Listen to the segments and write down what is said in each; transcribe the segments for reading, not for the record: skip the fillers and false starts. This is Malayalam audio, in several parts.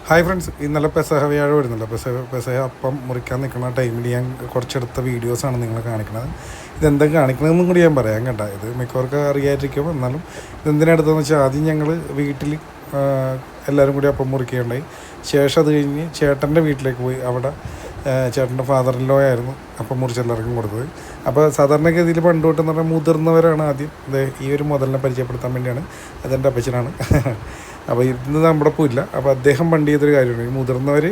ഹായ് ഫ്രണ്ട്സ്, ഇന്നലെ പെസഹ വ്യാഴം വരുന്നുണ്ട്. പെസഹ അപ്പം മുറിക്കാൻ നിൽക്കുന്ന ടൈമിൽ ഞാൻ കുറച്ചെടുത്ത വീഡിയോസാണ് നിങ്ങളെ കാണിക്കുന്നത്. ഇതെന്താ കാണിക്കണമെന്നും കൂടി ഞാൻ പറയാം കേട്ടോ. ഇത് മിക്കവർക്ക് അറിയാതിരിക്കും, എന്നാലും ഇതെന്തിനെടുത്തതെന്ന് വെച്ചാൽ ആദ്യം ഞങ്ങൾ വീട്ടിൽ എല്ലാവരും കൂടി അപ്പം മുറിക്കുകയുണ്ടായി. ശേഷം അത് കഴിഞ്ഞ് ചേട്ടൻ്റെ വീട്ടിലേക്ക് പോയി. അവിടെ ചേട്ടൻ്റെ ഫാദർ ഇൻ ലോ ആയിരുന്നു അപ്പം മുറിച്ചെല്ലാവർക്കും കൊടുത്തത്. അപ്പോൾ സാധാരണഗതിയിൽ പണ്ട് തൊട്ടെന്ന് പറഞ്ഞാൽ മുതിർന്നവരാണ് ആദ്യം ഈ ഒരു മുതലിനെ പരിചയപ്പെടുത്താൻ വേണ്ടിയാണ്. അതെൻ്റെ അപ്പച്ചനാണ്. അപ്പോൾ ഇന്ന് നമ്മുടെ ഒപ്പം. അപ്പോൾ അദ്ദേഹം പണ്ട് ചെയ്തൊരു കാര്യമാണ്, ഈ മുതിർന്നവർ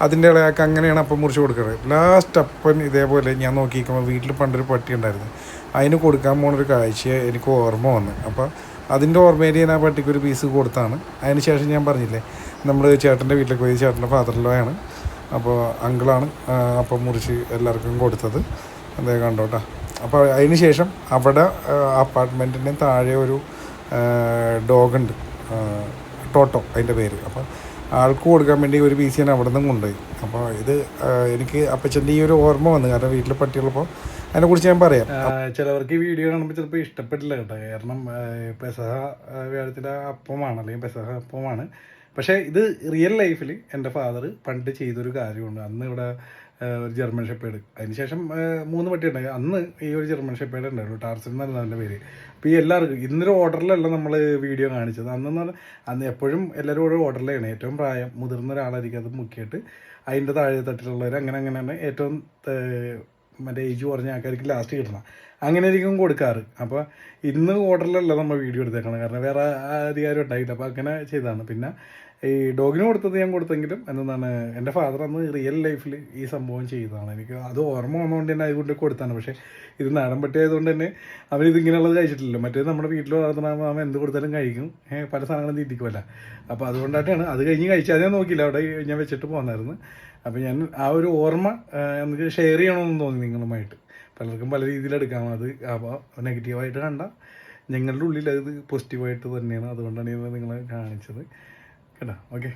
അതിൻ്റെ ഇളയാക്ക് അങ്ങനെയാണ് അപ്പം മുറിച്ച് കൊടുക്കുന്നത്. ലാസ്റ്റ് അപ്പൻ ഇതേപോലെ ഞാൻ നോക്കിയിരിക്കുമ്പോൾ വീട്ടിൽ പണ്ടൊരു പട്ടി ഉണ്ടായിരുന്നു, അതിന് കൊടുക്കാൻ പോകുന്നൊരു കാഴ്ച എനിക്ക് ഓർമ്മ വന്നു. അപ്പോൾ അതിൻ്റെ ഓർമ്മയിൽ ഞാൻ ആ പട്ടിക്ക് ഒരു പീസ് കൊടുത്താണ്. അതിന് ശേഷം ഞാൻ പറഞ്ഞില്ലേ, നമ്മൾ ചേട്ടൻ്റെ വീട്ടിലേക്ക് പോയി. ചേട്ടൻ്റെ ഫാദർ ഇൻ ലോ ആണ്, അപ്പോൾ അങ്കിളാണ് അപ്പം മുറിച്ച് എല്ലാവർക്കും കൊടുത്തത്. അദ്ദേഹം കണ്ടോട്ടാ. അപ്പോൾ അതിന് ശേഷം അവിടെ അപ്പാർട്ട്മെൻറ്റിൻ്റെ താഴെ ഒരു ഡോഗുണ്ട്, ടോട്ടോ അതിൻ്റെ പേര്. അപ്പോൾ ആൾക്ക് കൊടുക്കാൻ വേണ്ടി ഒരു പീസ് ഞാൻ അവിടെ നിന്നും കൊണ്ടുപോയി. അപ്പോൾ ഇത് എനിക്ക് അപ്പച്ചൻ്റെ ഈ ഒരു ഓർമ്മ വന്നു, കാരണം വീട്ടിൽ പട്ടിയുള്ളപ്പോൾ അതിനെക്കുറിച്ച് ഞാൻ പറയാം. ചിലവർക്ക് ഈ വീഡിയോ കാണുമ്പോൾ ചിലപ്പോൾ ഇഷ്ടപ്പെട്ടില്ല കേട്ടോ, കാരണം പെസഹ വ്യാഴത്തിൻ്റെ അപ്പമാണ്, അല്ലെങ്കിൽ പെസഹ അപ്പമാണ്. പക്ഷേ ഇത് റിയൽ ലൈഫിൽ എൻ്റെ ഫാദർ പണ്ട് ചെയ്തൊരു കാര്യമുണ്ട്. അന്ന് ഇവിടെ ഒരു ജർമ്മൻ ഷെപ്പേഡ്, അതിനുശേഷം 3 പട്ടി ഉണ്ടായി. അന്ന് ഈ ഒരു ജർമ്മൻ ഷെപ്പേഡ് ഉണ്ടായിരുന്നു, ടാർസൻ എന്നായിരുന്നു അതിൻ്റെ പേര്. അപ്പോൾ ഈ എല്ലാവർക്കും ഇന്നൊരു ഓർഡറിലല്ല നമ്മൾ വീഡിയോ കാണിച്ചത്. അന്ന് എപ്പോഴും എല്ലാവരും ഓരോ ഓർഡറിലാണ്. ഏറ്റവും മുതിർന്ന ഒരാളായിരിക്കും അത് മുക്കിയിട്ട് അതിൻ്റെ താഴെ തട്ടിലുള്ളവർ അങ്ങനെയാണ് ഏറ്റവും മറ്റേ ഏജ് കുറഞ്ഞ ആൾക്കാർക്ക് ലാസ്റ്റ് കിട്ടണം, അങ്ങനെ ആയിരിക്കും കൊടുക്കാറ്. അപ്പോൾ ഇന്ന് ഓർഡറിലല്ല നമ്മൾ വീഡിയോ എടുത്തേക്കണം, കാരണം വേറെ അധികാരം ഉണ്ടായില്ല. അപ്പോൾ അങ്ങനെ ചെയ്തതാണ്. പിന്നെ ഈ ഡോഗിന് കൊടുത്തത് ഞാൻ കൊടുത്തെങ്കിലും എന്താണ് എൻ്റെ ഫാദർ അന്ന് റിയൽ ലൈഫിൽ ഈ സംഭവം ചെയ്തതാണ്. എനിക്ക് അത് ഓർമ്മ വന്നുകൊണ്ട് തന്നെ അതുകൊണ്ട് കൊടുത്താണ്. പക്ഷേ ഇത് നാടൻ പട്ടി ആയതുകൊണ്ട് തന്നെ അവനിതിങ്ങനെയുള്ളത് കഴിച്ചിട്ടില്ലല്ലോ. മറ്റേത് നമ്മുടെ വീട്ടിൽ വളർത്തുന്ന അവൻ എന്ത് കൊടുത്താലും കഴിക്കും, പല സാധനങ്ങളും തീറ്റിക്കുമല്ല. അപ്പോൾ അതുകൊണ്ടായിട്ടാണ് അത് കഴിഞ്ഞ് കഴിച്ചാൽ ഞാൻ നോക്കിയില്ല, അവിടെ ഞാൻ വെച്ചിട്ട് പോകുന്നായിരുന്നു. അപ്പോൾ ഞാൻ ആ ഒരു ഓർമ്മ എനിക്ക് ഷെയർ ചെയ്യണമെന്ന് തോന്നി നിങ്ങളുമായിട്ട്. പലർക്കും പല രീതിയിലെടുക്കാം അത്. അപ്പോൾ നെഗറ്റീവായിട്ട് കണ്ട ഞങ്ങളുടെ ഉള്ളിൽ അത് പോസിറ്റീവായിട്ട് തന്നെയാണ്, അതുകൊണ്ടാണ് ഞാൻ നിങ്ങളെ കാണിച്ചത് കേട്ടോ. ഓക്കെ.